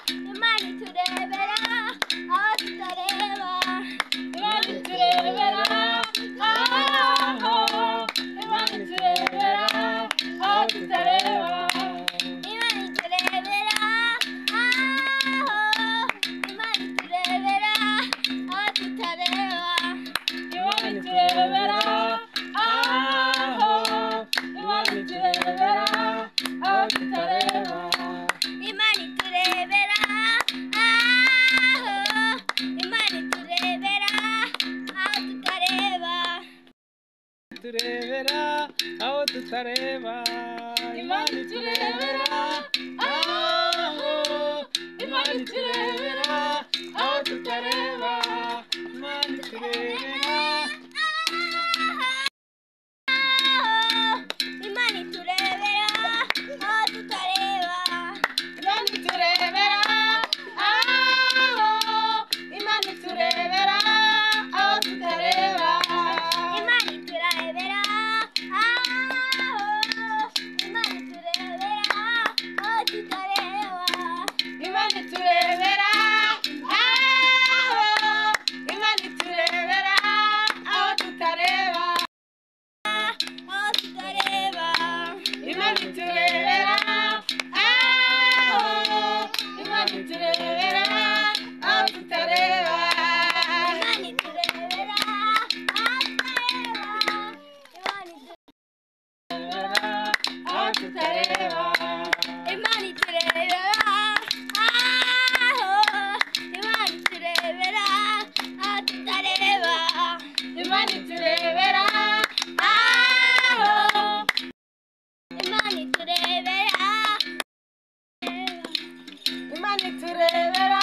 Imana iturebera aho tutareba. Imana iturebera aho. Imana iturebera aho tutareba. Imana iturebera aho. Imana iturebera aho tutareba. Imana iturebera aho. Imana iturebera aho tutareba. Imana iturebera aho. Imana iturebera aho tutareba. Turebera aho tutareba. Imana iturebera aho. Imana iturebera aho tutareba. Imana iturebera Imana iturebera aho tutareba. Imana iturebera aho. Imana iturebera aho tutareba. Imana iturebera aho. Imana iturebera aho tutareba. Imana iturebera aho. Imana iturebera aho tutareba. Aho tutareba. Imana iturebera aho. Imana iturebera aho tutareba. Imana iturebera aho tutareba. Aho tutareba. Imana iturebera aho. Imana iturebera aho tutareba. Imana iturebera aho. Imana iturebera. Imana iturebera